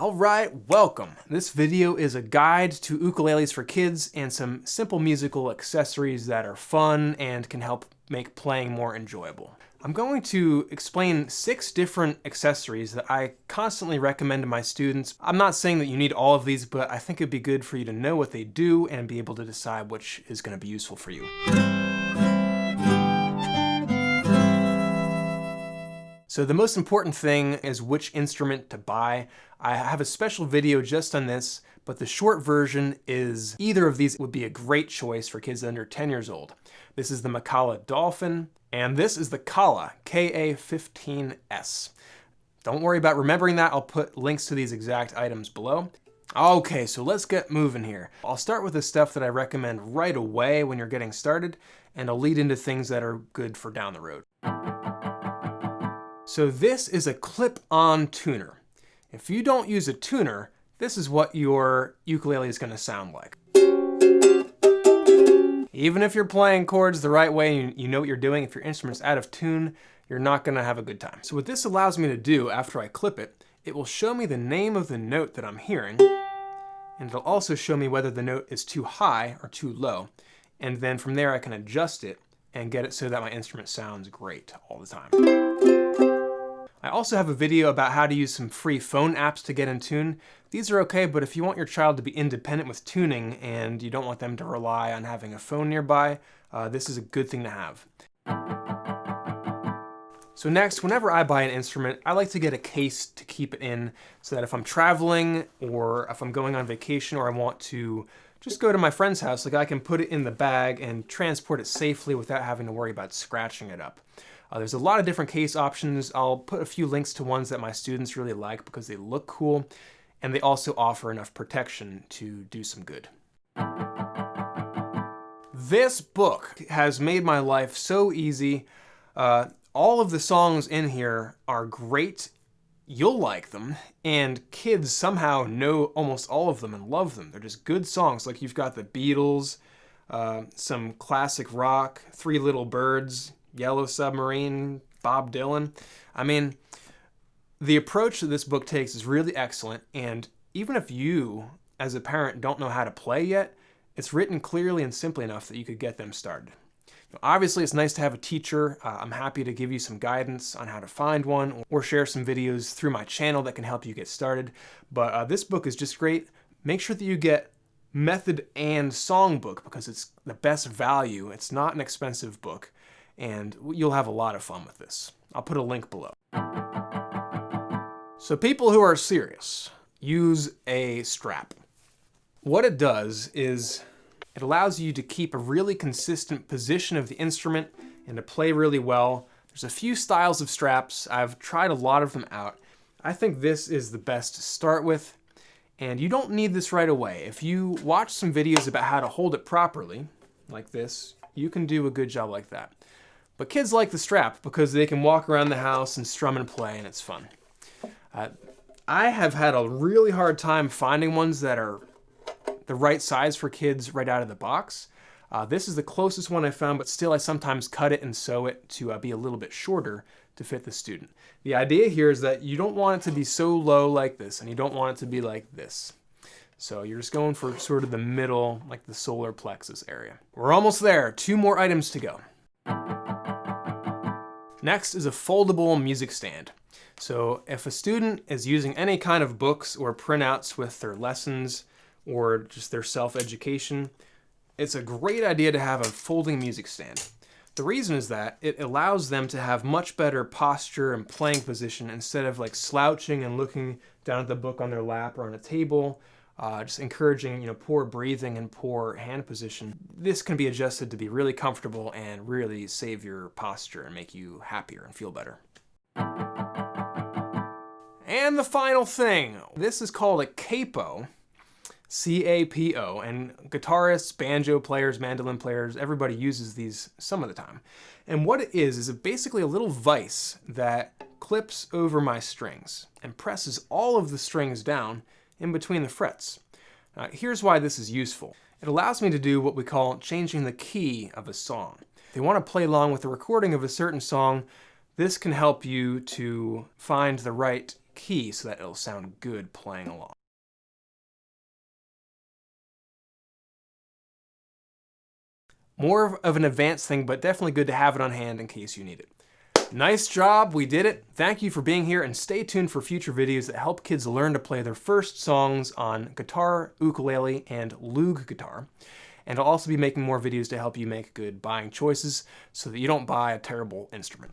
Alright, welcome. This video is a guide to ukuleles for kids and some simple musical accessories that are fun and can help make playing more enjoyable. I'm going to explain 6 different accessories that I constantly recommend to my students. I'm not saying that you need all of these, but I think it'd be good for you to know what they do and be able to decide which is going to be useful for you. So the most important thing is which instrument to buy. I have a special video just on this, but the short version is either of these would be a great choice for kids under 10 years old. This is the Macala Dolphin, and this is the Kala, KA15S. Don't worry about remembering that. I'll put links to these exact items below. Okay, so let's get moving here. I'll start with the stuff that I recommend right away when you're getting started, and I'll lead into things that are good for down the road. So this is a clip-on tuner. If you don't use a tuner, this is what your ukulele is going to sound like. Even if you're playing chords the right way and you know what you're doing, if your instrument's out of tune, you're not going to have a good time. So what this allows me to do after I clip it, it will show me the name of the note that I'm hearing, and it'll also show me whether the note is too high or too low. And then from there I can adjust it and get it so that my instrument sounds great all the time. I also have a video about how to use some free phone apps to get in tune. These are okay, but if you want your child to be independent with tuning and you don't want them to rely on having a phone nearby, this is a good thing to have. So next, whenever I buy an instrument, I like to get a case to keep it in so that if I'm traveling or if I'm going on vacation or I want to just go to my friend's house, like I can put it in the bag and transport it safely without having to worry about scratching it up. There's a lot of different case options. I'll put a few links to ones that my students really like because they look cool and they also offer enough protection to do some good. This book has made my life so easy. All of the songs in here are great. You'll like them, and kids somehow know almost all of them and love them. They're just good songs. Like you've got the Beatles, some classic rock, Three Little Birds, Yellow Submarine, Bob Dylan. I mean, the approach that this book takes is really excellent, and even if you, as a parent, don't know how to play yet, it's written clearly and simply enough that you could get them started. Obviously, it's nice to have a teacher. I'm happy to give you some guidance on how to find one or share some videos through my channel that can help you get started. But this book is just great. Make sure that you get Method and Songbook because it's the best value. It's not an expensive book, and you'll have a lot of fun with this. I'll put a link below. So people who are serious, use a strap. What it does is it allows you to keep a really consistent position of the instrument and to play really well. There's a few styles of straps. I've tried a lot of them out. I think this is the best to start with, and you don't need this right away. If you watch some videos about how to hold it properly, like this, you can do a good job like that. But kids like the strap because they can walk around the house and strum and play, and it's fun. I have had a really hard time finding ones that are the right size for kids right out of the box. This is the closest one I found, but still I sometimes cut it and sew it to be a little bit shorter to fit the student. The idea here is that you don't want it to be so low like this, and you don't want it to be like this. So you're just going for sort of the middle, like the solar plexus area. We're almost there. 2 more items to go. Next is a foldable music stand. So if a student is using any kind of books or printouts with their lessons or just their self-education, it's a great idea to have a folding music stand. The reason is that it allows them to have much better posture and playing position instead of like slouching and looking down at the book on their lap or on a table, just encouraging poor breathing and poor hand position. This can be adjusted to be really comfortable and really save your posture and make you happier and feel better. And the final thing, this is called a Capo. C-A-P-O, and guitarists, banjo players, mandolin players, everybody uses these some of the time. And what it is basically a little vise that clips over my strings and presses all of the strings down in between the frets. Here's why this is useful. It allows me to do what we call changing the key of a song. If you want to play along with the recording of a certain song, this can help you to find the right key so that it'll sound good playing along. More of an advanced thing, but definitely good to have it on hand in case you need it. Nice job, we did it. Thank you for being here, and stay tuned for future videos that help kids learn to play their first songs on guitar, ukulele, and Loog guitar. And I'll also be making more videos to help you make good buying choices so that you don't buy a terrible instrument.